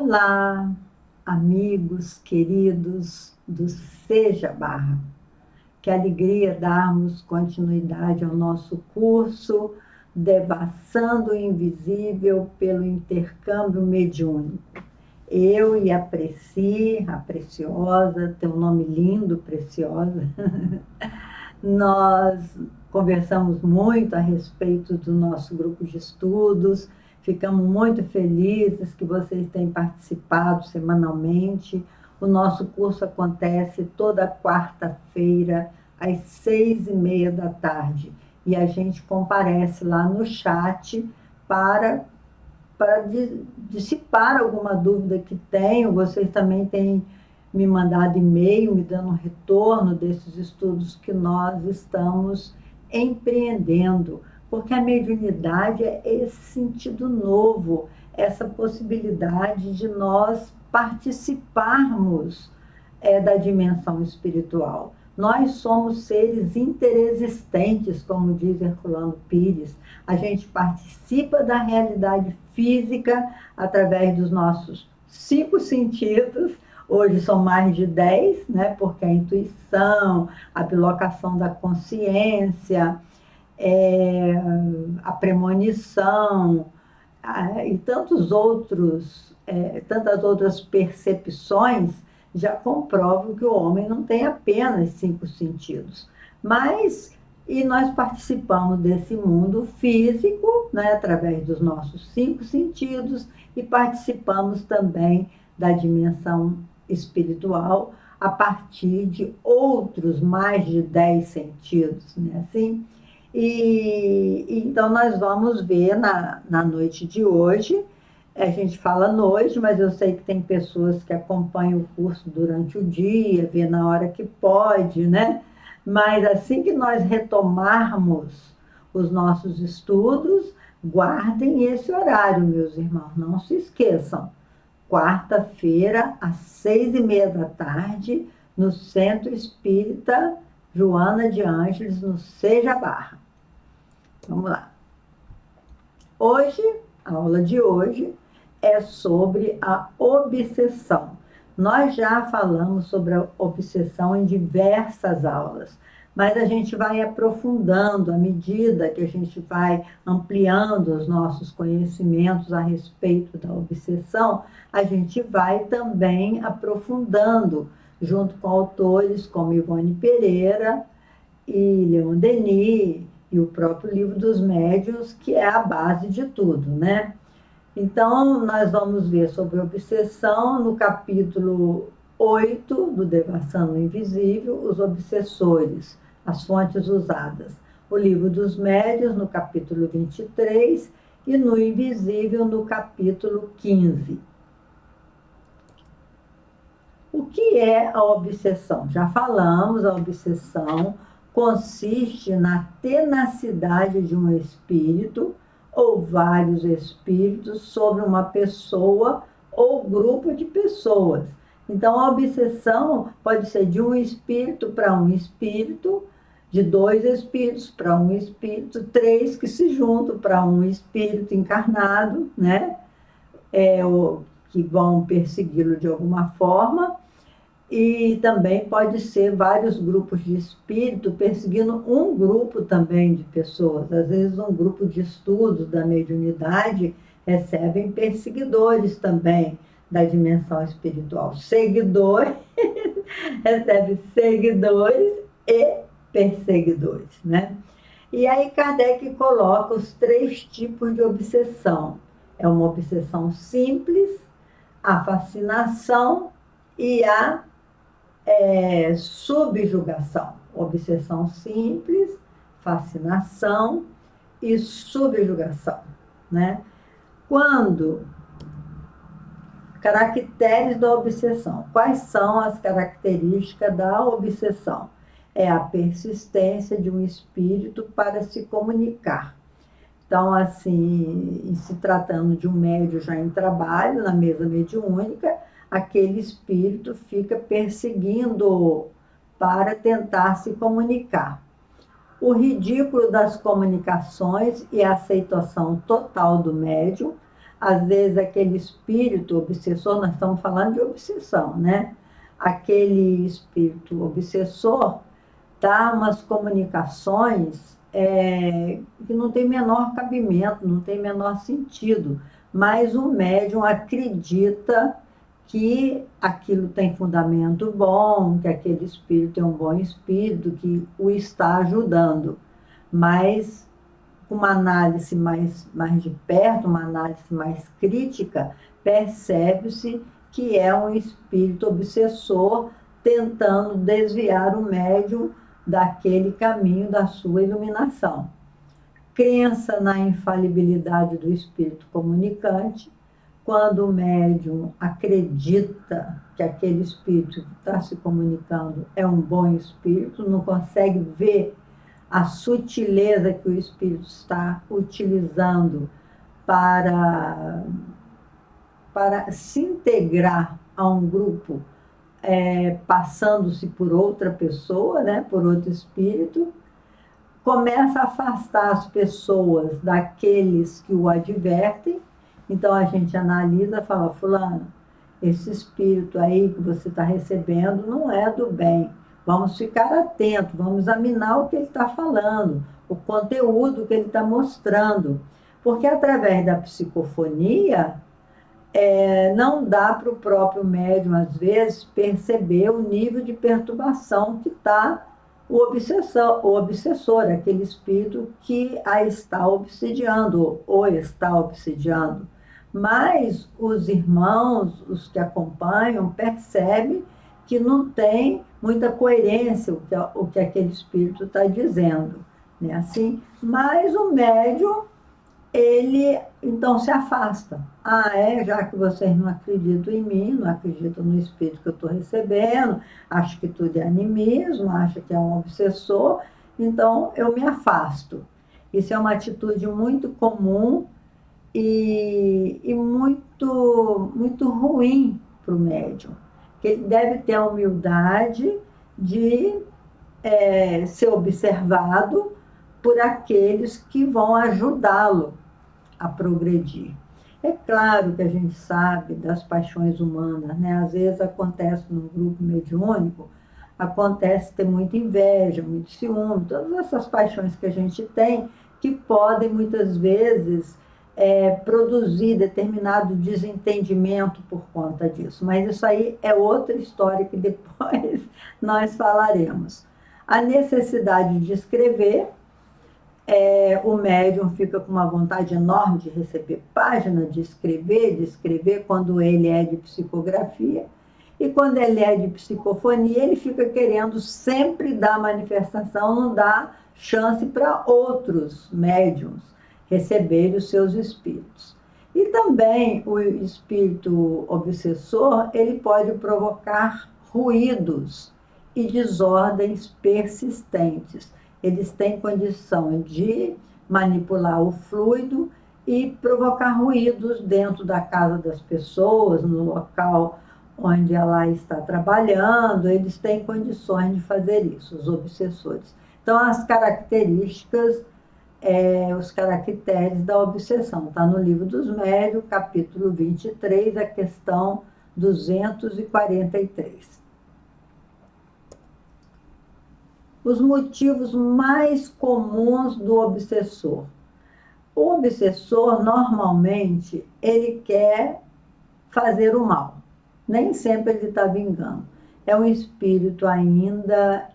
Olá, amigos queridos do Seja Barra. Que alegria darmos continuidade ao nosso curso Devassando o Invisível pelo Intercâmbio Mediúnico. Eu e a Preci, a Preciosa, tem um nome lindo, Preciosa, nós conversamos muito a respeito do nosso grupo de estudos. Ficamos muito felizes que vocês têm participado semanalmente. O nosso curso acontece toda quarta-feira, às 6h30 da tarde. E a gente comparece lá no chat para dissipar alguma dúvida que tenham. Vocês também têm me mandado e-mail, me dando um retorno desses estudos que nós estamos empreendendo. Porque a mediunidade é esse sentido novo, essa possibilidade de nós participarmos da dimensão espiritual. Nós somos seres interexistentes, como diz Herculano Pires. A gente participa da realidade física através dos nossos 5 sentidos. Hoje são mais de 10, né? Porque a intuição, a bilocação da consciência, a premonição e tantas outras percepções já comprovam que o homem não tem apenas 5 sentidos. E nós participamos desse mundo físico, né, através dos nossos 5 sentidos, e participamos também da dimensão espiritual a partir de outros mais de 10 sentidos, né, assim? Então, nós vamos ver na noite de hoje. A gente fala noite, mas eu sei que tem pessoas que acompanham o curso durante o dia, vê na hora que pode, né? Mas assim que nós retomarmos os nossos estudos, guardem esse horário, meus irmãos, não se esqueçam. Quarta-feira, às 6h30 da tarde, no Centro Espírita Joana de Ângeles, no Seja Barra. Vamos lá. Hoje, a aula de hoje é sobre a obsessão. Nós já falamos sobre a obsessão em diversas aulas, mas a gente vai aprofundando à medida que a gente vai ampliando os nossos conhecimentos a respeito da obsessão. A gente vai também aprofundando junto com autores como Ivone Pereira e Leon Denis e o próprio Livro dos Médiuns, que é a base de tudo, né? Então, nós vamos ver sobre obsessão no capítulo 8 do Devassando o Invisível, os obsessores, as fontes usadas. O Livro dos Médiuns, no capítulo 23, e no Invisível, no capítulo 15. O que é a obsessão? Já falamos, a obsessão consiste na tenacidade de um espírito ou vários espíritos sobre uma pessoa ou grupo de pessoas. Então, a obsessão pode ser de um espírito para um espírito, de 2 espíritos para um espírito, 3 que se juntam para um espírito encarnado, né? Que vão persegui-lo de alguma forma. E também pode ser vários grupos de espírito perseguindo um grupo também de pessoas. Às vezes, um grupo de estudos da mediunidade recebem perseguidores também da dimensão espiritual. Seguidores, recebe seguidores e perseguidores, né? E aí Kardec coloca os 3 tipos de obsessão. É uma obsessão simples, a fascinação e a subjugação. Obsessão simples, fascinação e subjugação, né? Caracteres da obsessão. Quais são as características da obsessão? É a persistência de um espírito para se comunicar. Então, assim, em se tratando de um médium já em trabalho, na mesa mediúnica, aquele espírito fica perseguindo para tentar se comunicar. O ridículo das comunicações e a aceitação total do médium, às vezes aquele espírito obsessor, nós estamos falando de obsessão, né? Aquele espírito obsessor dá umas comunicações que não tem menor cabimento, não tem menor sentido, mas o médium acredita que aquilo tem fundamento bom, que aquele espírito é um bom espírito, que o está ajudando. Mas uma análise mais de perto, uma análise mais crítica, percebe-se que é um espírito obsessor tentando desviar o médium daquele caminho da sua iluminação. Crença na infalibilidade do espírito comunicante. Quando o médium acredita que aquele espírito que está se comunicando é um bom espírito, não consegue ver a sutileza que o espírito está utilizando para se integrar a um grupo, passando-se por outra pessoa, né, por outro espírito, começa a afastar as pessoas daqueles que o advertem. Então a gente analisa e fala, fulano, esse espírito aí que você está recebendo não é do bem. Vamos ficar atentos, vamos examinar o que ele está falando, o conteúdo que ele está mostrando. Porque através da psicofonia, não dá para o próprio médium, às vezes, perceber o nível de perturbação que está o obsessor, aquele espírito que a está obsidiando, ou está obsidiando. Mas os irmãos, os que acompanham, percebem que não tem muita coerência o que aquele espírito está dizendo, né? Assim, mas o médium, ele então se afasta. Já que vocês não acreditam em mim, não acreditam no espírito que eu estou recebendo, acho que tudo é animismo, acho que é um obsessor, então eu me afasto. Isso é uma atitude muito comum e muito, muito ruim para o médium, que ele deve ter a humildade de ser observado por aqueles que vão ajudá-lo a progredir. É claro que a gente sabe das paixões humanas, né? Às vezes acontece num grupo mediúnico, acontece ter muita inveja, muito ciúme, todas essas paixões que a gente tem, que podem muitas vezes produzir determinado desentendimento por conta disso. Mas isso aí é outra história que depois nós falaremos. A necessidade de escrever, o médium fica com uma vontade enorme de receber página, de escrever quando ele é de psicografia, e quando ele é de psicofonia, ele fica querendo sempre dar manifestação, não dá chance para outros médiums receberem os seus espíritos. E também o espírito obsessor, ele pode provocar ruídos e desordens persistentes. Eles têm condição de manipular o fluido e provocar ruídos dentro da casa das pessoas, no local onde ela está trabalhando, eles têm condições de fazer isso, os obsessores. Então, as características, os caracteres da obsessão, está no Livro dos Médiuns, capítulo 23, a questão 243. Os motivos mais comuns do obsessor. O obsessor, normalmente, ele quer fazer o mal. Nem sempre ele está vingando. É um espírito ainda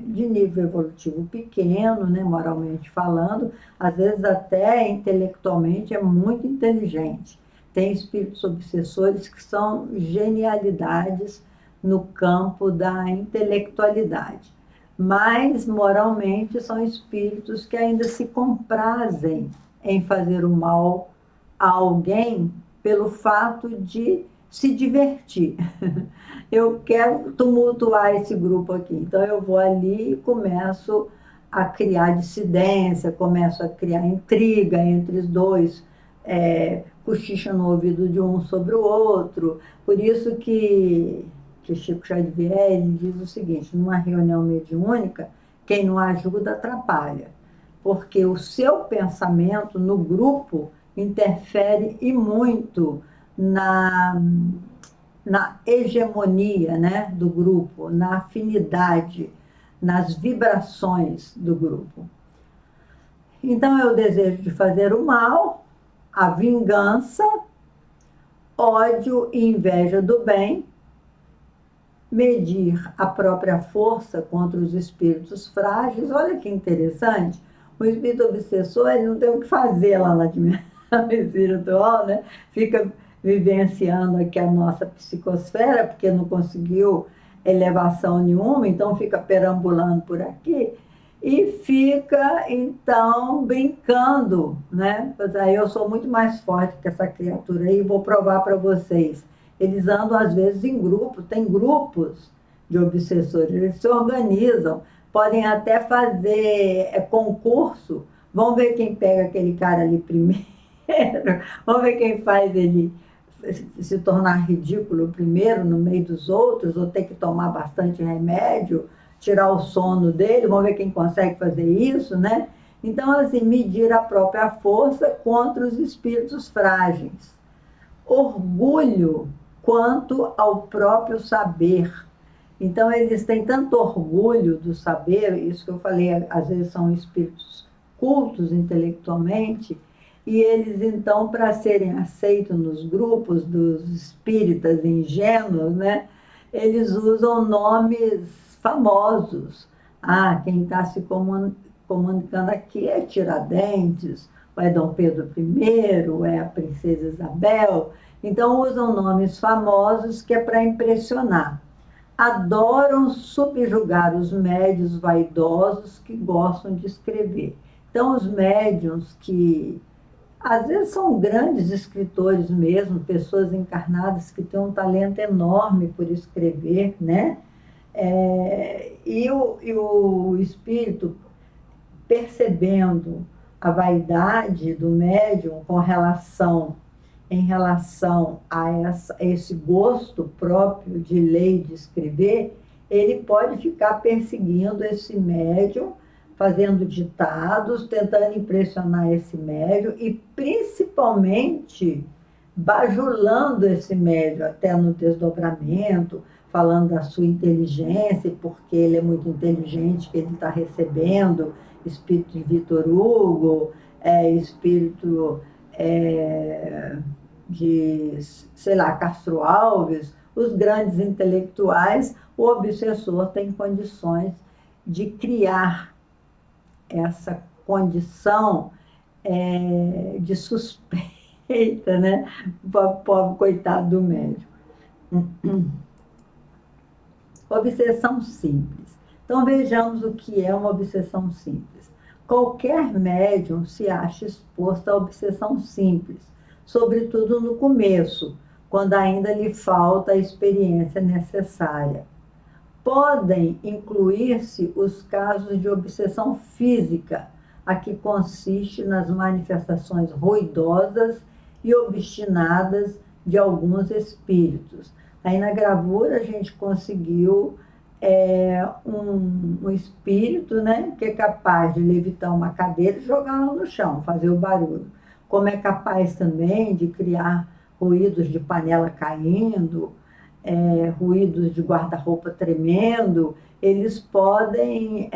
de nível evolutivo pequeno, né, moralmente falando, às vezes até intelectualmente é muito inteligente. Tem espíritos obsessores que são genialidades no campo da intelectualidade. Mas, moralmente, são espíritos que ainda se comprazem em fazer o mal a alguém pelo fato de se divertir. Eu quero tumultuar esse grupo aqui, então eu vou ali e começo a criar dissidência, começo a criar intriga entre os dois, cochicha no ouvido de um sobre o outro. Por isso que Chico Xavier, ele diz o seguinte: numa reunião mediúnica, quem não ajuda atrapalha, porque o seu pensamento no grupo interfere e muito na, na hegemonia, né, do grupo, na afinidade, nas vibrações do grupo. Então, é o desejo de fazer o mal, a vingança, ódio e inveja do bem, medir a própria força contra os espíritos frágeis. Olha que interessante, o espírito obsessor ele não tem o que fazer lá na dimensão espiritual, né? Fica vivenciando aqui a nossa psicosfera, porque não conseguiu elevação nenhuma, então fica perambulando por aqui e fica, então, brincando, né? Aí eu sou muito mais forte que essa criatura aí, vou provar para vocês. Eles andam, às vezes, em grupo, tem grupos de obsessores, eles se organizam, podem até fazer concurso, vamos ver quem pega aquele cara ali primeiro, vamos ver quem faz ele se tornar ridículo primeiro no meio dos outros, ou ter que tomar bastante remédio, tirar o sono dele, vamos ver quem consegue fazer isso, né? Então, assim, medir a própria força contra os espíritos frágeis. Orgulho quanto ao próprio saber. Então, eles têm tanto orgulho do saber, isso que eu falei, às vezes são espíritos cultos intelectualmente, e eles, então, para serem aceitos nos grupos dos espíritas ingênuos, né, eles usam nomes famosos. Ah, quem está se comunicando aqui é Tiradentes, ou é Dom Pedro I, ou é a Princesa Isabel. Então, usam nomes famosos que é para impressionar. Adoram subjugar os médiuns vaidosos que gostam de escrever. Então, os médiuns que às vezes são grandes escritores mesmo, pessoas encarnadas que têm um talento enorme por escrever, né? E o espírito, percebendo a vaidade do médium em relação a esse gosto próprio de ler e de escrever, ele pode ficar perseguindo esse médium, fazendo ditados, tentando impressionar esse médium e, principalmente, bajulando esse médium até no desdobramento, falando da sua inteligência, porque ele é muito inteligente, que ele está recebendo espírito de Vitor Hugo, espírito de, sei lá, Castro Alves, os grandes intelectuais. O obsessor tem condições de criar essa condição de suspeita, né? Pobre coitado do médium. Obsessão simples. Então, vejamos o que é uma obsessão simples. Qualquer médium se acha exposto à obsessão simples, sobretudo no começo, quando ainda lhe falta a experiência necessária. Podem incluir-se os casos de obsessão física, a que consiste nas manifestações ruidosas e obstinadas de alguns espíritos. Aí na gravura a gente conseguiu um espírito, né, que é capaz de levitar uma cadeira e jogá-la no chão, fazer o barulho. Como é capaz também de criar ruídos de panela caindo, ruídos de guarda-roupa tremendo. Eles podem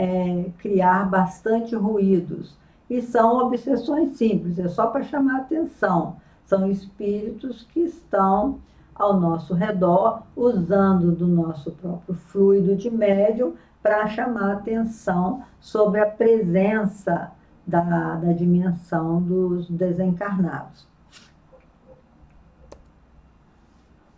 criar bastante ruídos. E são obsessões simples, é só para chamar a atenção. São espíritos que estão ao nosso redor, usando do nosso próprio fluido de médium para chamar a atenção sobre a presença da dimensão dos desencarnados.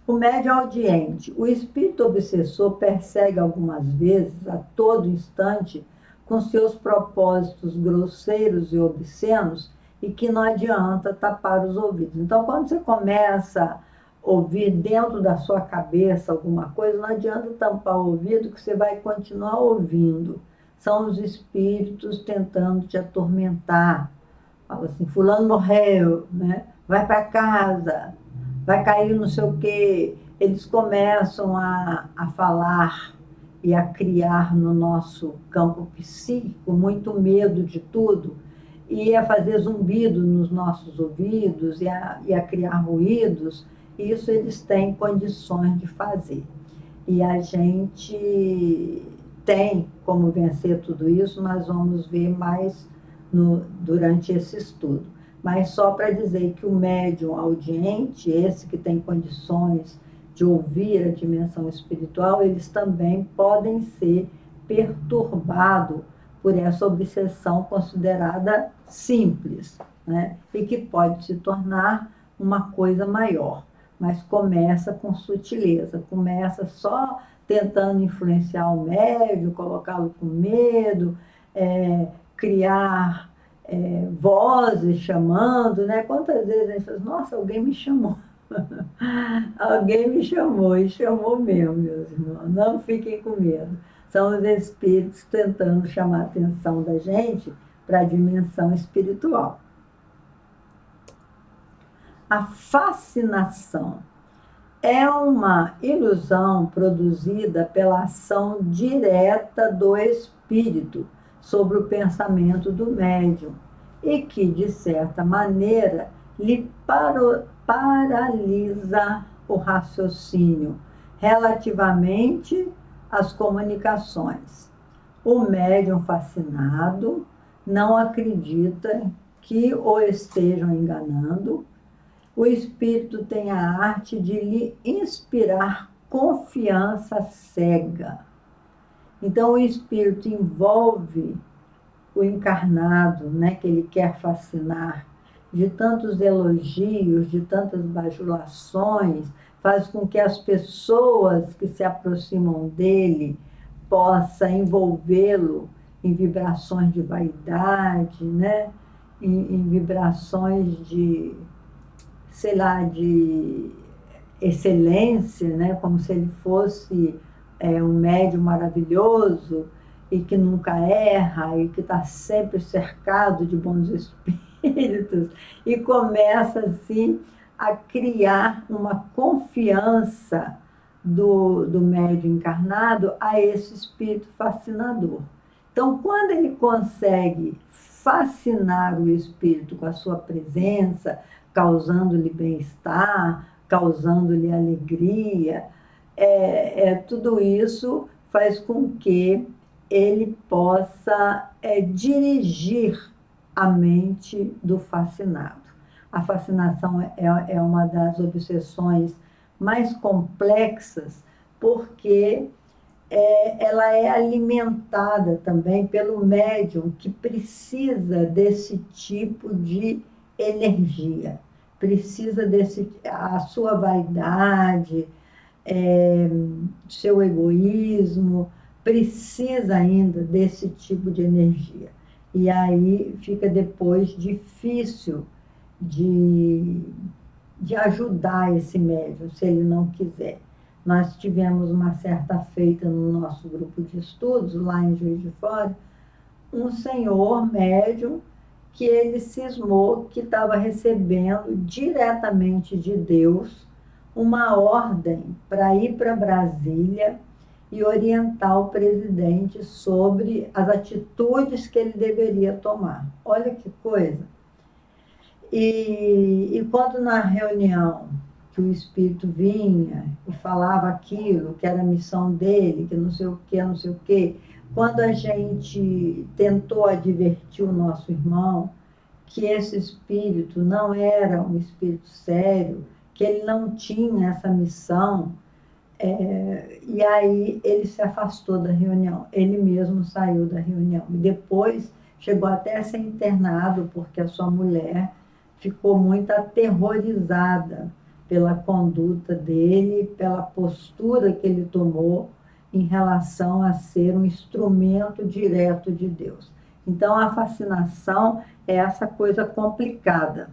O médium audiente. O espírito obsessor persegue algumas vezes, a todo instante, com seus propósitos grosseiros e obscenos, e que não adianta tapar os ouvidos. Então, quando você começa ouvir dentro da sua cabeça alguma coisa, não adianta tampar o ouvido, que você vai continuar ouvindo. São os espíritos tentando te atormentar. Fala assim, fulano morreu, né? Vai para casa, vai cair não sei o quê. Eles começam a falar e a criar no nosso campo psíquico muito medo de tudo. e a fazer zumbido nos nossos ouvidos e a criar ruídos, isso eles têm condições de fazer. E a gente tem como vencer tudo isso, nós vamos ver mais durante esse estudo. Mas só para dizer que o médium audiente, esse que tem condições de ouvir a dimensão espiritual, eles também podem ser perturbados por essa obsessão considerada simples, né? E que pode se tornar uma coisa maior, mas começa com sutileza, começa só tentando influenciar o médium, colocá-lo com medo, criar vozes chamando, né? Quantas vezes a gente fala, nossa, alguém me chamou. Alguém me chamou, e chamou mesmo, meus irmãos. Não fiquem com medo. São os espíritos tentando chamar a atenção da gente para a dimensão espiritual. A fascinação é uma ilusão produzida pela ação direta do espírito sobre o pensamento do médium e que, de certa maneira, lhe paralisa o raciocínio relativamente às comunicações. O médium fascinado não acredita que o estejam enganando. O espírito tem a arte de lhe inspirar confiança cega. Então, o espírito envolve o encarnado, né, que ele quer fascinar, de tantos elogios, de tantas bajulações, faz com que as pessoas que se aproximam dele possam envolvê-lo em vibrações de vaidade, né, em vibrações de, sei lá, de excelência, né, como se ele fosse um médium maravilhoso e que nunca erra e que está sempre cercado de bons espíritos, e começa assim a criar uma confiança do médium encarnado a esse espírito fascinador. Então, quando ele consegue fascinar o espírito com a sua presença, causando-lhe bem-estar, causando-lhe alegria, tudo isso faz com que ele possa dirigir a mente do fascinado. A fascinação é uma das obsessões mais complexas, porque ela é alimentada também pelo médium que precisa desse tipo de energia, precisa a sua vaidade, seu egoísmo, precisa ainda desse tipo de energia. E aí fica depois difícil de ajudar esse médium, se ele não quiser. Nós tivemos uma certa feita no nosso grupo de estudos, lá em Juiz de Fora, um senhor médium que ele cismou que estava recebendo diretamente de Deus uma ordem para ir para Brasília e orientar o presidente sobre as atitudes que ele deveria tomar. Olha que coisa! E quando na reunião que o espírito vinha e falava aquilo, que era a missão dele, que não sei o que, não sei o que, quando a gente tentou advertir o nosso irmão que esse espírito não era um espírito sério, que ele não tinha essa missão, e aí ele se afastou da reunião, ele mesmo saiu da reunião. E depois chegou até a ser internado, porque a sua mulher ficou muito aterrorizada pela conduta dele, pela postura que ele tomou em relação a ser um instrumento direto de Deus. Então, a fascinação é essa coisa complicada.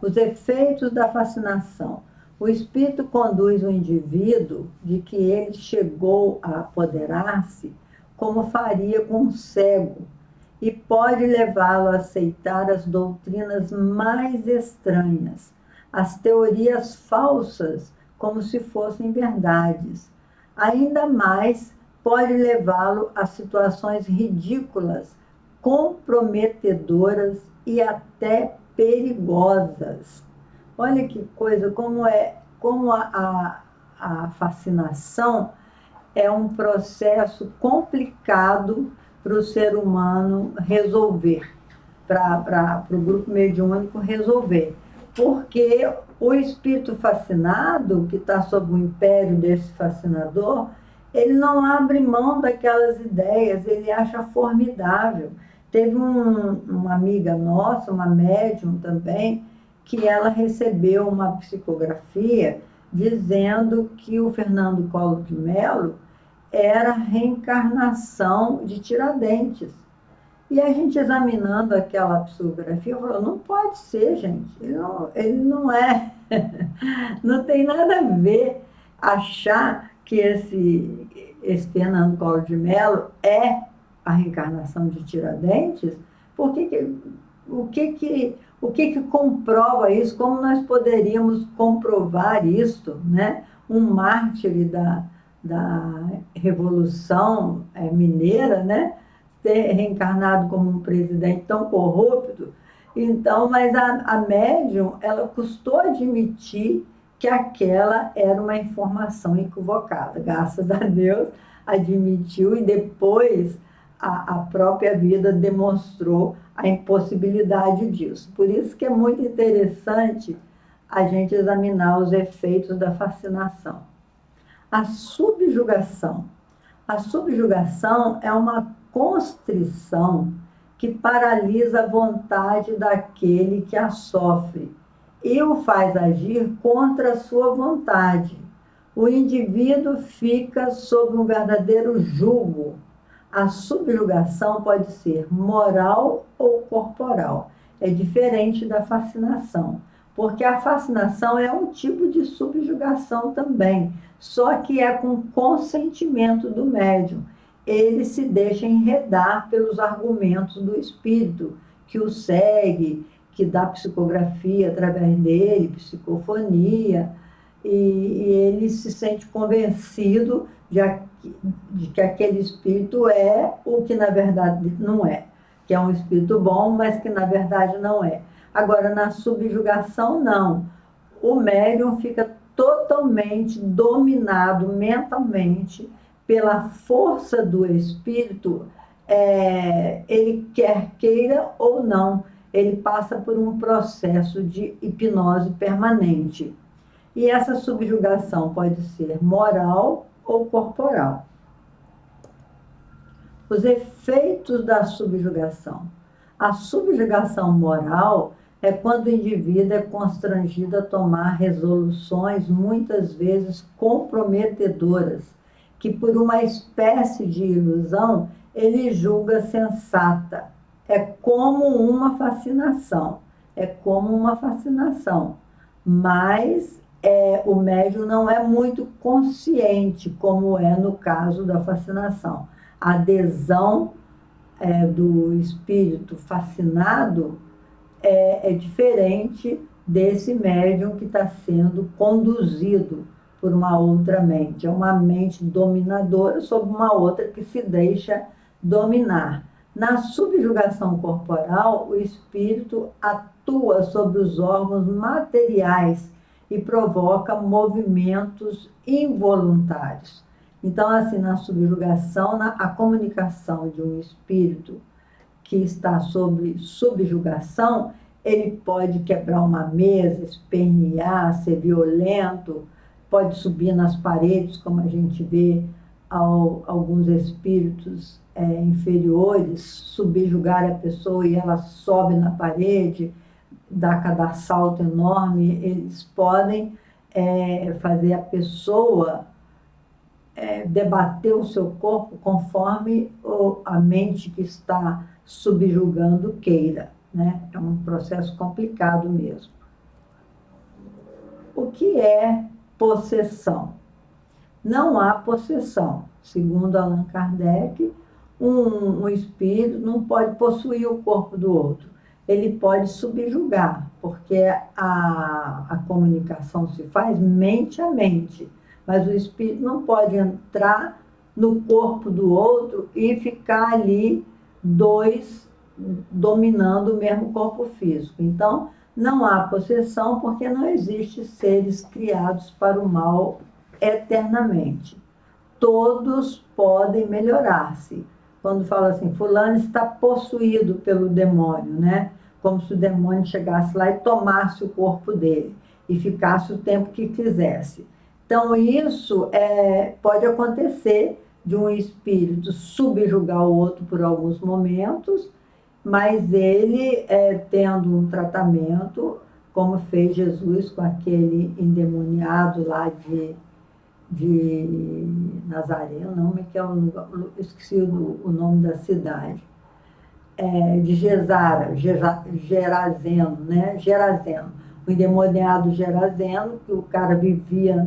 Os efeitos da fascinação. O espírito conduz o indivíduo de que ele chegou a apoderar-se, como faria com um cego, e pode levá-lo a aceitar as doutrinas mais estranhas, as teorias falsas, como se fossem verdades. Ainda mais, pode levá-lo a situações ridículas, comprometedoras e até perigosas. Olha que coisa, como a fascinação é um processo complicado para o ser humano resolver, para o grupo mediúnico resolver. Porque o espírito fascinado, que está sob o império desse fascinador, ele não abre mão daquelas ideias, ele acha formidável. Teve uma amiga nossa, uma médium também, que ela recebeu uma psicografia dizendo que o Fernando Collor de Mello era a reencarnação de Tiradentes. E a gente examinando aquela psicografia, falou, não pode ser, gente, ele não é, não tem nada a ver achar que esse Fernando Collor de Mello é a reencarnação de Tiradentes. O que que comprova isso? Como nós poderíamos comprovar isso, né? Um mártir da Revolução Mineira, né? Ter reencarnado como um presidente tão corrupto. Então, mas a médium, ela custou admitir que aquela era uma informação equivocada. Graças a Deus, admitiu, e depois a própria vida demonstrou a impossibilidade disso. Por isso que é muito interessante a gente examinar os efeitos da fascinação. A subjugação. A subjugação é uma constrição que paralisa a vontade daquele que a sofre e o faz agir contra a sua vontade. O indivíduo fica sob um verdadeiro jugo. A subjugação pode ser moral ou corporal. É diferente da fascinação, porque a fascinação é um tipo de subjugação também, só que é com consentimento do médium. Ele se deixa enredar pelos argumentos do espírito, que o segue, que dá psicografia através dele, psicofonia, e ele se sente convencido de que aquele espírito é o que na verdade não é, que é um espírito bom, mas que na verdade não é. Agora, na subjugação, não. O médium fica totalmente dominado mentalmente pela força do espírito, ele quer queira ou não, ele passa por um processo de hipnose permanente. E essa subjugação pode ser moral ou corporal. Os efeitos da subjugação. A subjugação moral é quando o indivíduo é constrangido a tomar resoluções muitas vezes comprometedoras, que por uma espécie de ilusão ele julga sensata. É como uma fascinação, mas o médium não é muito consciente, como é no caso da fascinação. A adesão do espírito fascinado é diferente desse médium que está sendo conduzido por uma outra mente. É uma mente dominadora sobre uma outra que se deixa dominar. Na subjugação corporal, o espírito atua sobre os órgãos materiais e provoca movimentos involuntários. Então, assim, na subjugação, a comunicação de um espírito que está sob subjugação, ele pode quebrar uma mesa, espernear, ser violento, pode subir nas paredes, como a gente vê alguns espíritos inferiores subjugar a pessoa e ela sobe na parede, dá cada salto enorme. Eles podem fazer a pessoa debater o seu corpo conforme a mente que está subjugando queira, né? É um processo complicado mesmo. O que é possessão? Não há possessão. Segundo Allan Kardec, um espírito não pode possuir o corpo do outro. Ele pode subjugar, porque a comunicação se faz mente a mente, mas o espírito não pode entrar no corpo do outro e ficar ali dois dominando o mesmo corpo físico. Então, não há possessão porque não existe seres criados para o mal eternamente. Todos podem melhorar-se. Quando fala assim, fulano está possuído pelo demônio, né? Como se o demônio chegasse lá e tomasse o corpo dele e ficasse o tempo que quisesse. Então, isso pode acontecer de um espírito subjugar o outro por alguns momentos, mas ele, tendo um tratamento, como fez Jesus com aquele endemoniado lá de Nazaré, o nome que é esqueci o nome da cidade, de Gerazeno, né? Gerazeno, o endemoniado Gerazeno, que o cara vivia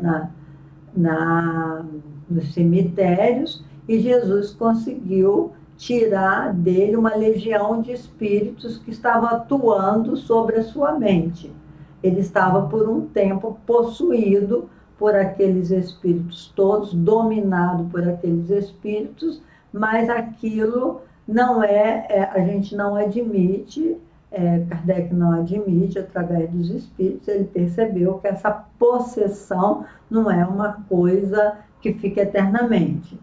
nos cemitérios, e Jesus conseguiu tirar dele uma legião de espíritos que estavam atuando sobre a sua mente. Ele estava por um tempo possuído por aqueles espíritos todos, dominado por aqueles espíritos, mas aquilo não a gente não admite, Kardec não admite através dos espíritos, ele percebeu que essa possessão não é uma coisa que fica eternamente.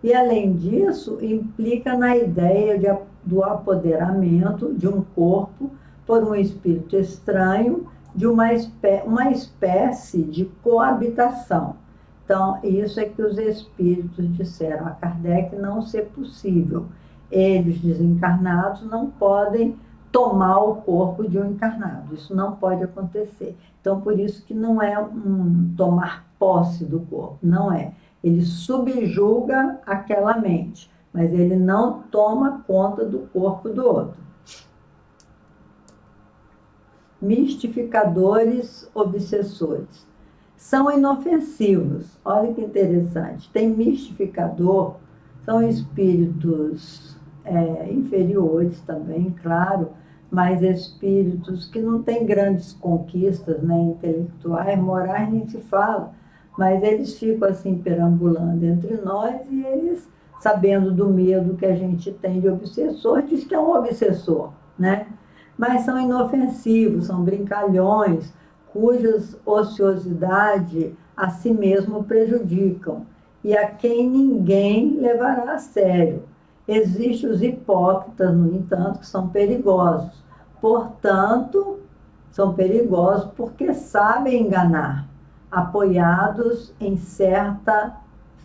E, além disso, implica na ideia do apoderamento de um corpo por um espírito estranho, de uma espécie de coabitação. Então, isso é que os espíritos disseram a Kardec não ser possível. Eles, desencarnados, não podem tomar o corpo de um encarnado. Isso não pode acontecer. Então, por isso que não é um tomar posse do corpo, não é. Ele subjuga aquela mente, mas ele não toma conta do corpo do outro. Mistificadores obsessores. São inofensivos. Olha que interessante. Tem mistificador, são espíritos inferiores também, claro, mas espíritos que não têm grandes conquistas, né, intelectuais, morais, nem se fala, mas eles ficam assim perambulando entre nós e eles, sabendo do medo que a gente tem de obsessor, diz que é um obsessor, né? Mas são inofensivos, são brincalhões, cujas ociosidade a si mesmo prejudicam e a quem ninguém levará a sério. Existem os hipócritas, no entanto, que são perigosos. Portanto, são perigosos porque sabem enganar, apoiados em certa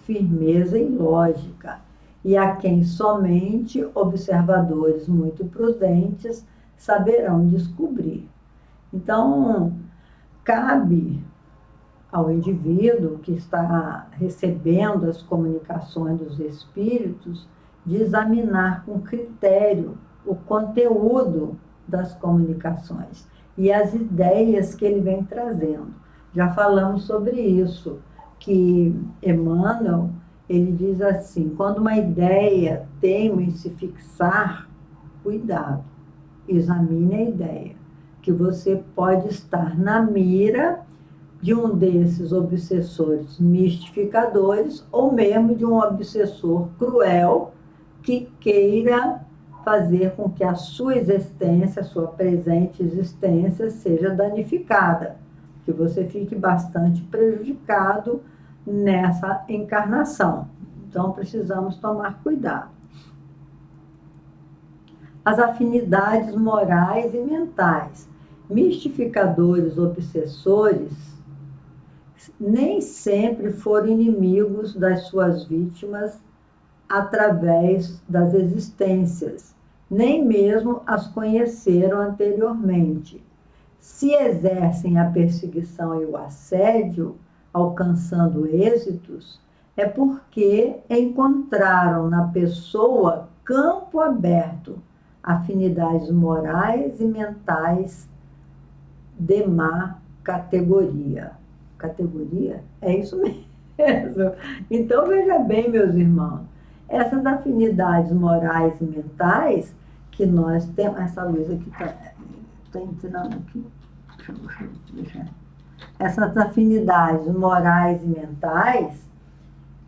firmeza e lógica, e a quem somente observadores muito prudentes saberão descobrir. Então, cabe ao indivíduo que está recebendo as comunicações dos espíritos de examinar com critério o conteúdo das comunicações e as ideias que ele vem trazendo. Já falamos sobre isso, que Emmanuel, ele diz assim, quando uma ideia teima em se fixar, cuidado, examine a ideia, que você pode estar na mira de um desses obsessores mistificadores ou mesmo de um obsessor cruel que queira fazer com que a sua existência, a sua presente existência seja danificada, que você fique bastante prejudicado nessa encarnação. Então, precisamos tomar cuidado. As afinidades morais e mentais. Mistificadores obsessores nem sempre foram inimigos das suas vítimas através das existências, nem mesmo as conheceram anteriormente. Se exercem a perseguição e o assédio, alcançando êxitos, é porque encontraram na pessoa campo aberto, afinidades morais e mentais de má categoria. Categoria? É isso mesmo. Então, veja bem, meus irmãos, essas afinidades morais e mentais que nós temos... Essa luz aqui está entrando aqui. Deixa eu... Essas afinidades morais e mentais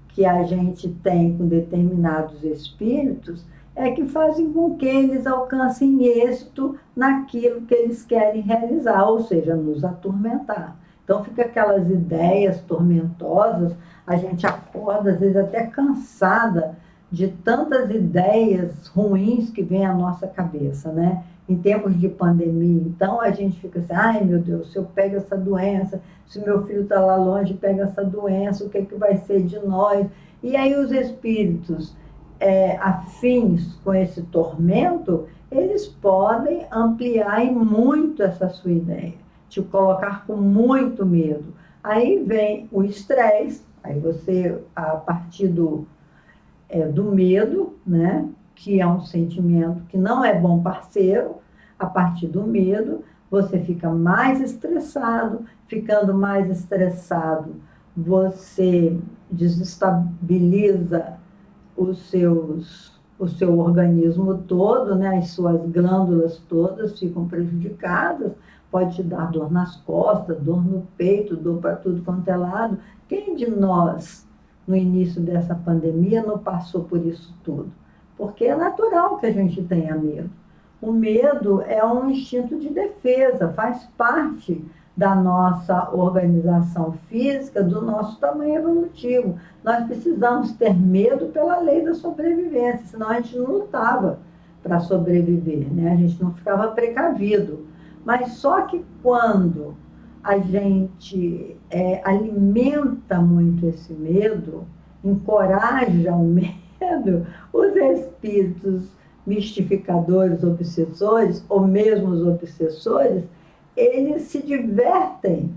que a gente tem com determinados espíritos, é que fazem com que eles alcancem êxito naquilo que eles querem realizar, ou seja, nos atormentar. Então fica aquelas ideias tormentosas, a gente acorda às vezes até cansada de tantas ideias ruins que vêm à nossa cabeça, né? Em tempos de pandemia, então a gente fica assim, ai meu Deus, se eu pego essa doença, se meu filho está lá longe e pega essa doença, o que é que vai ser de nós? E aí os espíritos afins com esse tormento, eles podem ampliar em muito essa sua ideia, te colocar com muito medo. Aí vem o estresse, aí você, a partir do medo, né, que é um sentimento que não é bom parceiro, a partir do medo, você fica mais estressado, ficando mais estressado, você desestabiliza o seu organismo todo, né? As suas glândulas todas ficam prejudicadas, pode te dar dor nas costas, dor no peito, dor para tudo quanto é lado. Quem de nós, no início dessa pandemia, não passou por isso tudo? Porque é natural que a gente tenha medo. O medo é um instinto de defesa, faz parte da nossa organização física, do nosso tamanho evolutivo. Nós precisamos ter medo pela lei da sobrevivência, senão a gente não lutava para sobreviver, né? A gente não ficava precavido. Mas só que quando a gente alimenta muito esse medo, encoraja o medo, os espíritos mistificadores, obsessores, ou mesmo os obsessores, eles se divertem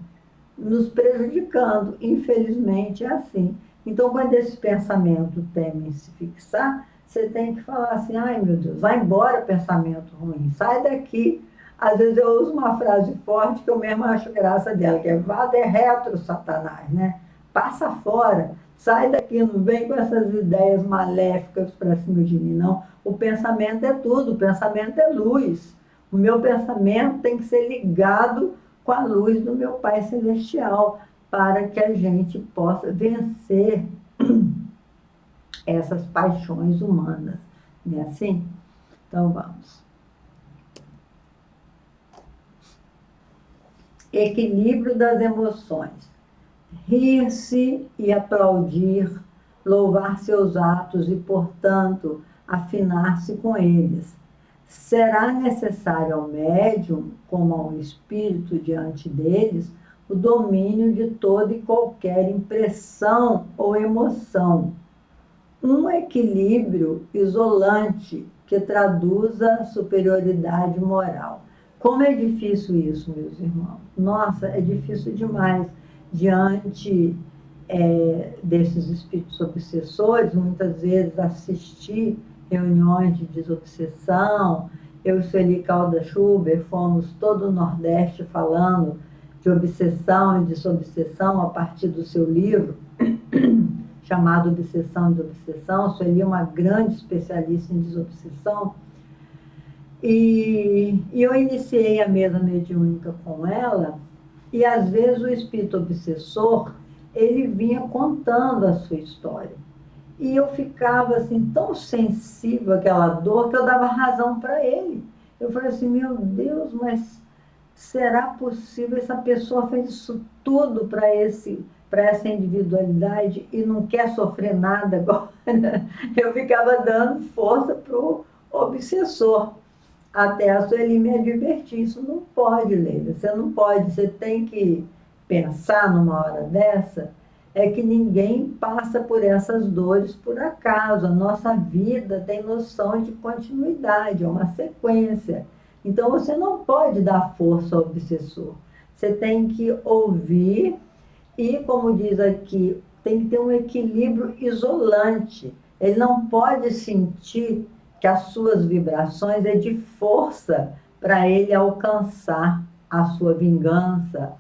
nos prejudicando. Infelizmente é assim. Então, quando esse pensamento teme se fixar, você tem que falar assim, ai meu Deus, vai embora pensamento ruim, sai daqui. Às vezes eu uso uma frase forte que eu mesmo acho graça dela, que é vá de retro, Satanás, né? Passa fora, sai daqui, não vem com essas ideias maléficas para cima de mim, não. O pensamento é tudo, o pensamento é luz. O meu pensamento tem que ser ligado com a luz do meu Pai Celestial, para que a gente possa vencer essas paixões humanas. Não é assim? Então vamos. Equilíbrio das emoções. Rir-se e aplaudir, louvar seus atos e, portanto, afinar-se com eles. Será necessário ao médium, como ao espírito diante deles, o domínio de toda e qualquer impressão ou emoção. Um equilíbrio isolante que traduza superioridade moral. Como é difícil isso, meus irmãos? Nossa, é difícil demais. Diante desses espíritos obsessores, muitas vezes assistir reuniões de desobsessão. Eu e Sueli Calda Schubert fomos todo o Nordeste falando de obsessão e desobsessão a partir do seu livro, chamado Obsessão e Desobsessão. Sueli é uma grande especialista em desobsessão. E eu iniciei a mesa mediúnica com ela, e às vezes o espírito obsessor, ele vinha contando a sua história. E eu ficava assim, tão sensível àquela dor, que eu dava razão para ele. Eu falei assim, meu Deus, mas será possível? Essa pessoa fez isso tudo para essa individualidade e não quer sofrer nada agora. Eu ficava dando força para o obsessor. Até a Sueli me advertir, isso não pode, Leila, você não pode, você tem que pensar numa hora dessa, é que ninguém passa por essas dores por acaso, a nossa vida tem noção de continuidade, é uma sequência. Então você não pode dar força ao obsessor, você tem que ouvir e, como diz aqui, tem que ter um equilíbrio isolante, ele não pode sentir que as suas vibrações é de força para ele alcançar a sua vingança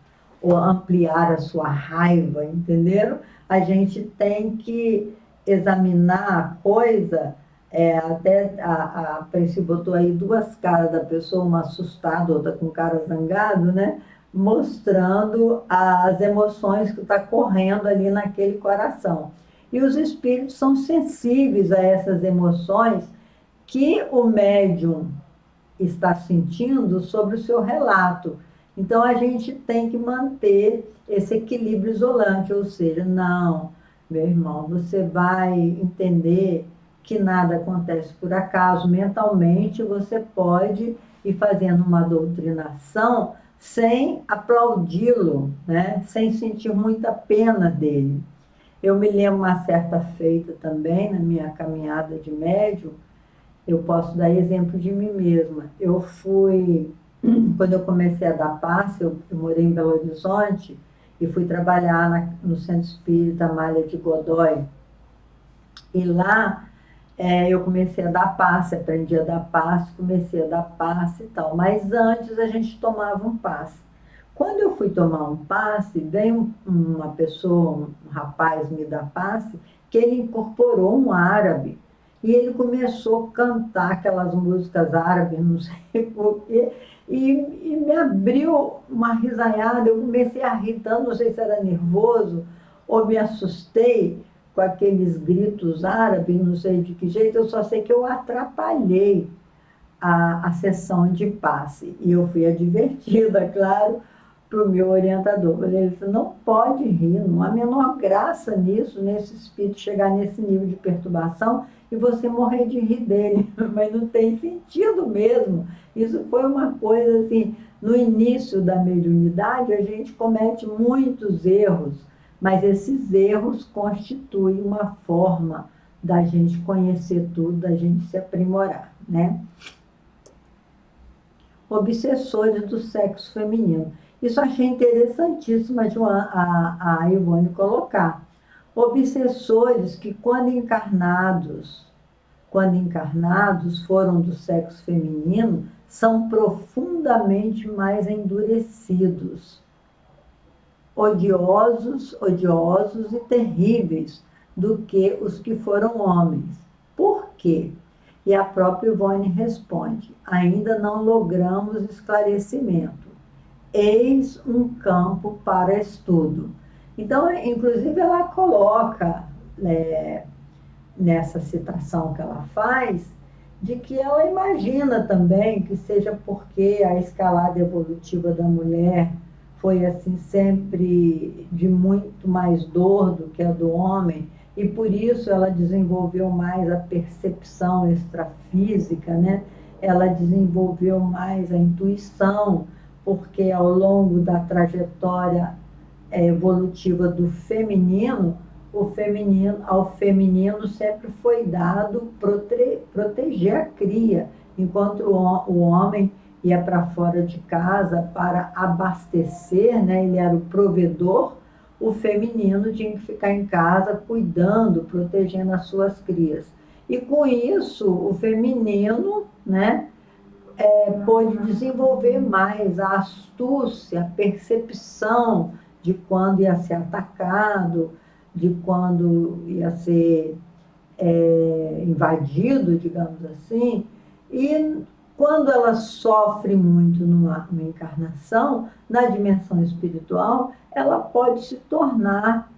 ou ampliar a sua raiva, entenderam? A gente tem que examinar a coisa, até a Preci botou aí duas caras da pessoa, uma assustada, outra com cara zangado, né? Mostrando as emoções que está correndo ali naquele coração. E os espíritos são sensíveis a essas emoções, que o médium está sentindo sobre o seu relato. Então, a gente tem que manter esse equilíbrio isolante, ou seja, não, meu irmão, você vai entender que nada acontece por acaso. Mentalmente, você pode ir fazendo uma doutrinação sem aplaudi-lo, né? Sem sentir muita pena dele. Eu me lembro uma certa feita também, na minha caminhada de médium, eu posso dar exemplo de mim mesma. Eu fui, quando eu comecei a dar passe, eu morei em Belo Horizonte e fui trabalhar no Centro Espírita Malha de Godói. E lá eu comecei a dar passe, aprendi a dar passe, comecei a dar passe e tal. Mas antes a gente tomava um passe. Quando eu fui tomar um passe, veio uma pessoa, um rapaz me dar passe, que ele incorporou um árabe. E ele começou a cantar aquelas músicas árabes, não sei porquê, e me abriu uma risaiada. Eu comecei a rir tanto, não sei se era nervoso ou me assustei com aqueles gritos árabes, não sei de que jeito, eu só sei que eu atrapalhei a sessão de passe. E eu fui advertida, claro, para o meu orientador. Ele falou, não pode rir, não há a menor graça nisso, nesse espírito chegar nesse nível de perturbação e você morrer de rir dele, mas não tem sentido mesmo. Isso foi uma coisa assim, no início da mediunidade a gente comete muitos erros, mas esses erros constituem uma forma da gente conhecer tudo, da gente se aprimorar, né? Obsessores do sexo feminino. Isso eu achei interessantíssimo a Ivone colocar. Obsessores que, quando encarnados foram do sexo feminino, são profundamente mais endurecidos, odiosos e terríveis do que os que foram homens. Por quê? E a própria Ivone responde, ainda não logramos esclarecimento. Eis um campo para estudo. Então, inclusive, ela coloca nessa citação que ela faz, de que ela imagina também que seja porque a escalada evolutiva da mulher foi assim sempre de muito mais dor do que a do homem, e por isso ela desenvolveu mais a percepção extrafísica, né? Ela desenvolveu mais a intuição, porque ao longo da trajetória evolutiva do feminino, ao feminino sempre foi dado proteger a cria, enquanto o homem ia para fora de casa para abastecer, né? Ele era o provedor, o feminino tinha que ficar em casa cuidando, protegendo as suas crias. E com isso, o feminino, né, pôde desenvolver mais a astúcia, a percepção de quando ia ser atacado, de quando ia ser invadido, digamos assim, e quando ela sofre muito numa encarnação, na dimensão espiritual, ela pode se tornar,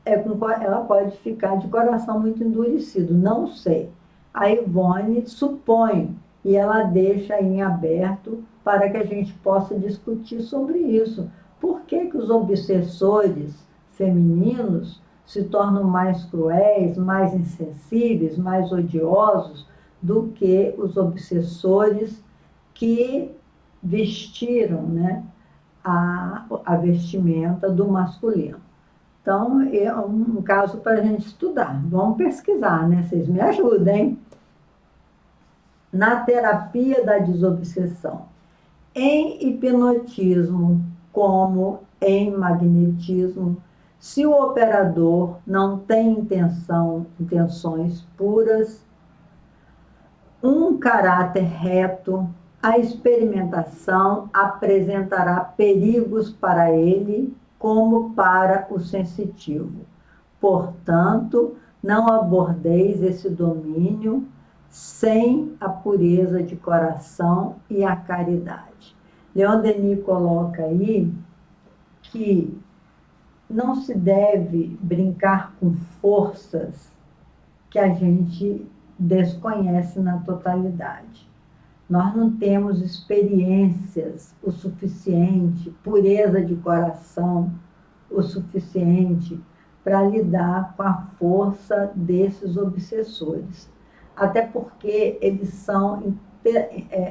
ela pode ficar de coração muito endurecido, não sei. A Ivone supõe, e ela deixa em aberto para que a gente possa discutir sobre isso. Por que que os obsessores femininos se tornam mais cruéis, mais insensíveis, mais odiosos do que os obsessores que vestiram, né, a vestimenta do masculino? Então, é um caso para a gente estudar. Vamos pesquisar, né? Vocês me ajudem, hein? Na terapia da desobsessão, em hipnotismo, como em magnetismo, se o operador não tem intenções puras, um caráter reto, a experimentação apresentará perigos para ele como para o sensitivo. Portanto, não abordeis esse domínio sem a pureza de coração e a caridade. Leon Denis coloca aí que não se deve brincar com forças que a gente desconhece na totalidade. Nós não temos experiências o suficiente, pureza de coração o suficiente para lidar com a força desses obsessores. Até porque eles são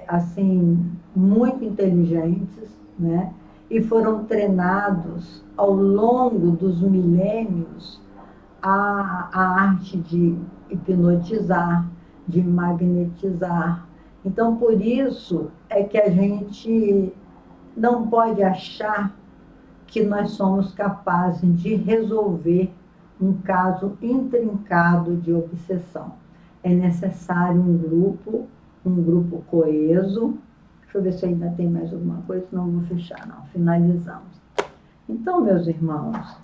assim, muito inteligentes, né? E foram treinados ao longo dos milênios a arte de hipnotizar, de magnetizar. Então, por isso é que a gente não pode achar que nós somos capazes de resolver um caso intrincado de obsessão. É necessário um grupo coeso. Deixa eu ver se ainda tem mais alguma coisa, senão vou fechar, não, finalizamos. Então, meus irmãos,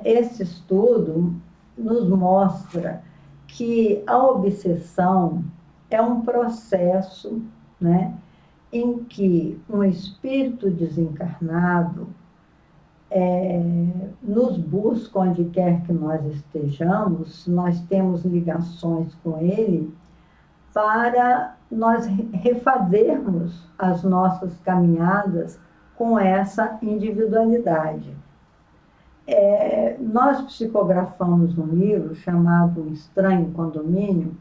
esse estudo nos mostra que a obsessão é um processo, né, em que um espírito desencarnado nos busca onde quer que nós estejamos, nós temos ligações com ele, para nós refazermos as nossas caminhadas com essa individualidade. Nós psicografamos um livro chamado Um Estranho Condomínio,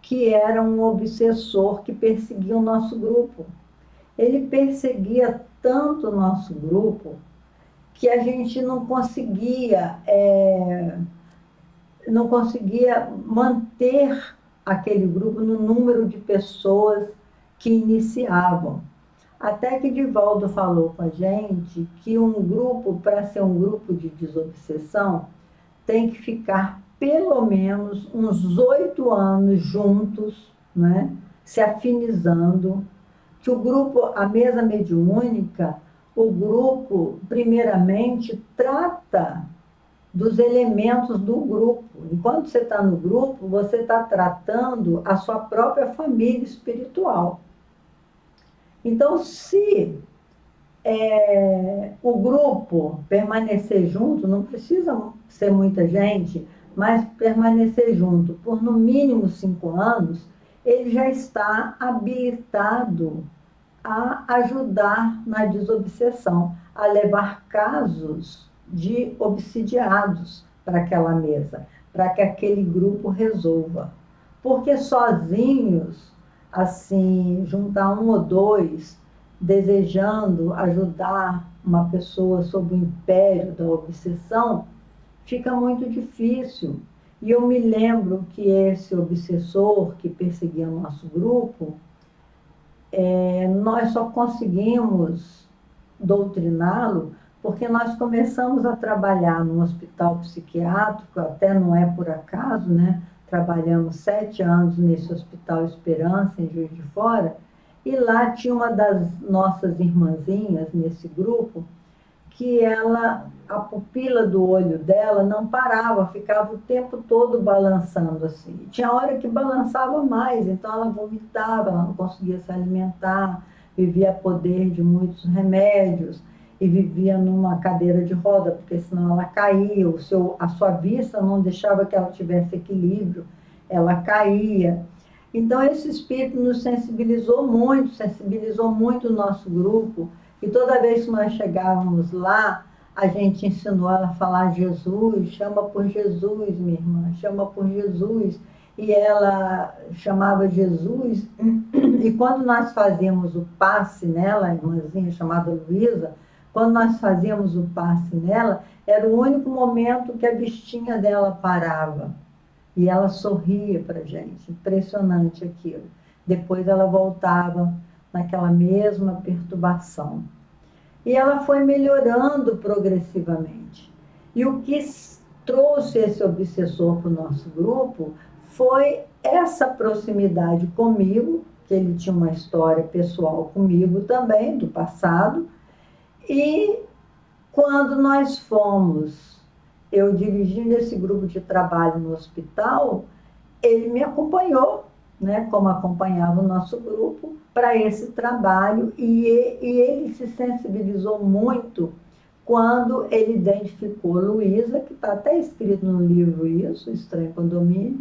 que era um obsessor que perseguia o nosso grupo. Ele perseguia tanto o nosso grupo que a gente não conseguia manter aquele grupo no número de pessoas que iniciavam. Até que Divaldo falou com a gente que um grupo, para ser um grupo de desobsessão, tem que ficar pelo menos uns 8 anos juntos, né, se afinizando, que o grupo, a mesa mediúnica, o grupo, primeiramente, trata dos elementos do grupo. Enquanto você está no grupo, você está tratando a sua própria família espiritual. Então, se o grupo permanecer junto, não precisa ser muita gente, mas permanecer junto por no mínimo 5 anos, ele já está habilitado a ajudar na desobsessão, a levar casos de obsidiados para aquela mesa, para que aquele grupo resolva. Porque sozinhos, assim, juntar 1 ou 2, desejando ajudar uma pessoa sob o império da obsessão, fica muito difícil. E eu me lembro que esse obsessor que perseguia o nosso grupo, nós só conseguimos doutriná-lo porque nós começamos a trabalhar num hospital psiquiátrico, até não é por acaso, né? Trabalhamos 7 anos nesse Hospital Esperança, em Juiz de Fora, e lá tinha uma das nossas irmãzinhas nesse grupo, que a pupila do olho dela não parava, ficava o tempo todo balançando assim. Tinha hora que balançava mais, então ela vomitava, ela não conseguia se alimentar, vivia a poder de muitos remédios e vivia numa cadeira de roda, porque senão ela caía, a sua vista não deixava que ela tivesse equilíbrio, ela caía. Então esse espírito nos sensibilizou muito o nosso grupo, e toda vez que nós chegávamos lá, a gente ensinou ela a falar Jesus, chama por Jesus, minha irmã, chama por Jesus. E ela chamava Jesus, e quando nós fazíamos o passe nela, a irmãzinha chamada Luísa, quando nós fazíamos o passe nela, era o único momento que a vistinha dela parava. E ela sorria para a gente, impressionante aquilo. Depois ela voltava naquela mesma perturbação. E ela foi melhorando progressivamente. E o que trouxe esse obsessor para o nosso grupo foi essa proximidade comigo, que ele tinha uma história pessoal comigo também, do passado. E quando nós fomos, eu dirigindo esse grupo de trabalho no hospital, ele me acompanhou, né, como acompanhava o nosso grupo, para esse trabalho, e ele se sensibilizou muito quando ele identificou Luísa, que está até escrito no livro isso, Estranho Condomínio,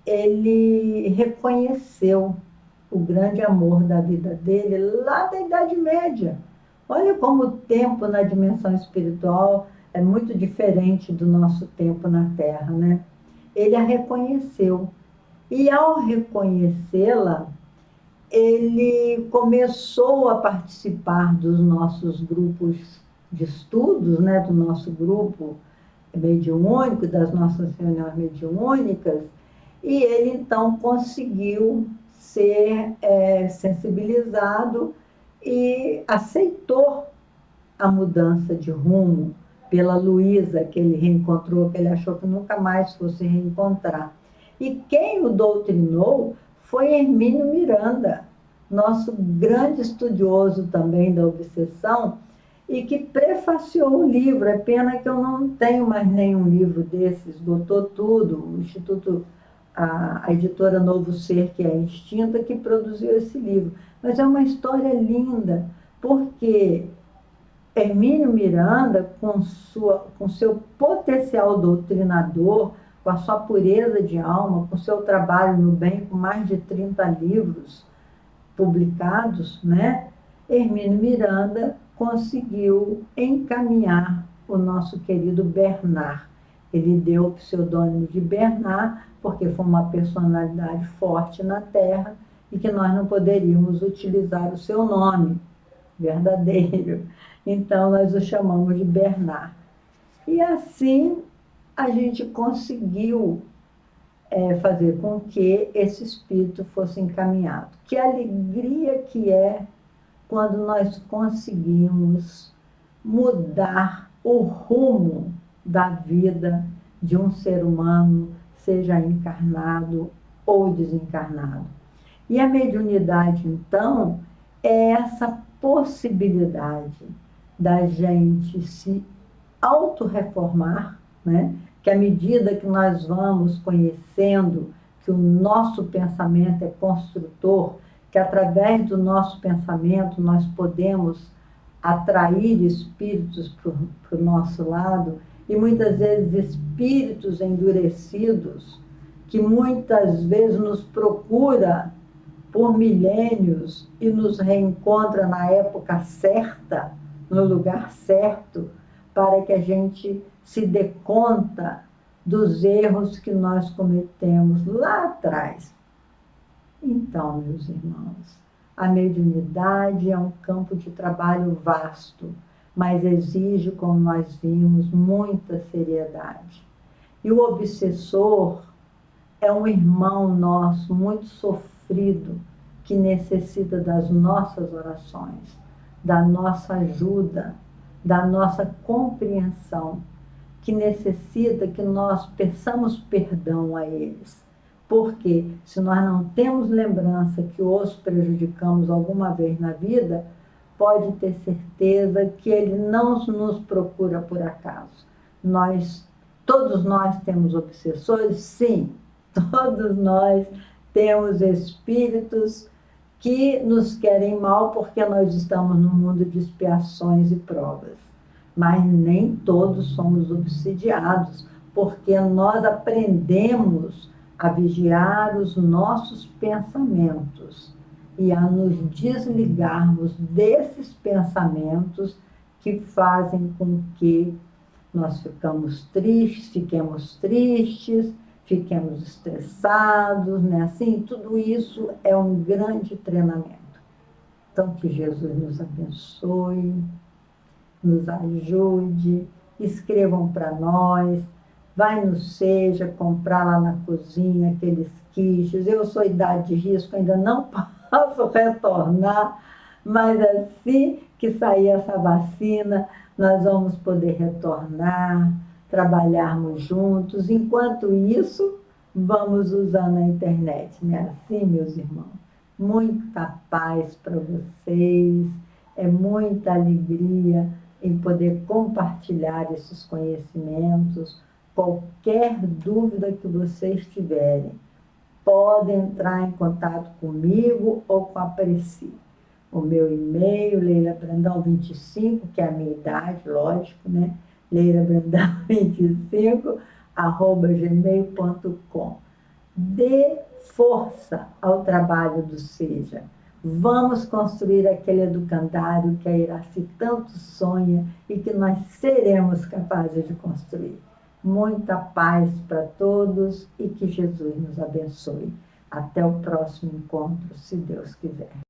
ele reconheceu o grande amor da vida dele lá da Idade Média. Olha como o tempo na dimensão espiritual é muito diferente do nosso tempo na Terra, né? Ele a reconheceu. E ao reconhecê-la, ele começou a participar dos nossos grupos de estudos, né? Do nosso grupo mediúnico, das nossas reuniões mediúnicas, e ele então conseguiu ser sensibilizado e aceitou a mudança de rumo pela Luísa, que ele reencontrou, que ele achou que nunca mais fosse reencontrar. E quem o doutrinou foi Hermínio Miranda, nosso grande estudioso também da obsessão, e que prefaciou o livro. É pena que eu não tenho mais nenhum livro desses, esgotou tudo. O Instituto, a editora Novo Ser, que é extinta, que produziu esse livro. Mas é uma história linda, porque Hermínio Miranda, com seu potencial doutrinador, com a sua pureza de alma, com seu trabalho no bem, com mais de 30 livros publicados, né? Hermínio Miranda conseguiu encaminhar o nosso querido Bernard. Ele deu o pseudônimo de Bernard porque foi uma personalidade forte na Terra e que nós não poderíamos utilizar o seu nome verdadeiro. Então, nós o chamamos de Bernard. E assim, a gente conseguiu fazer com que esse espírito fosse encaminhado. Que alegria que é quando nós conseguimos mudar o rumo da vida de um ser humano, seja encarnado ou desencarnado. E a mediunidade, então, é essa possibilidade da gente se autorreformar, né? Que à medida que nós vamos conhecendo que o nosso pensamento é construtor, que através do nosso pensamento nós podemos atrair espíritos para o nosso lado, e muitas vezes espíritos endurecidos, que muitas vezes nos procura por milênios e nos reencontra na época certa, no lugar certo, para que a gente se dê conta dos erros que nós cometemos lá atrás. Então, meus irmãos, a mediunidade é um campo de trabalho vasto, mas exige, como nós vimos, muita seriedade. E o obsessor é um irmão nosso muito sofrido, que necessita das nossas orações, da nossa ajuda, da nossa compreensão, que necessita que nós peçamos perdão a eles. Porque se nós não temos lembrança que os prejudicamos alguma vez na vida, pode ter certeza que ele não nos procura por acaso. Todos nós temos obsessores? Sim, todos nós temos espíritos que nos querem mal porque nós estamos num mundo de expiações e provas. Mas nem todos somos obsidiados, porque nós aprendemos a vigiar os nossos pensamentos e a nos desligarmos desses pensamentos que fazem com que nós fiquemos tristes, fiquemos estressados, né? Assim, tudo isso é um grande treinamento. Então, que Jesus nos abençoe, nos ajude, escrevam para nós, vai no Seja, comprar lá na cozinha aqueles quiches. Eu sou idade de risco, ainda não posso retornar, mas assim que sair essa vacina, nós vamos poder retornar, trabalharmos juntos. Enquanto isso, vamos usando a internet, né? Assim, meus irmãos, muita paz para vocês, é muita alegria em poder compartilhar esses conhecimentos. Qualquer dúvida que vocês tiverem, podem entrar em contato comigo ou com a Preci. O meu e-mail, leilabrandão25, que é a minha idade, lógico, né? leilabrandão25, @gmail.com. Dê força ao trabalho do Seja. Vamos construir aquele educandário que a Iraci tanto sonha e que nós seremos capazes de construir. Muita paz para todos e que Jesus nos abençoe. Até o próximo encontro, se Deus quiser.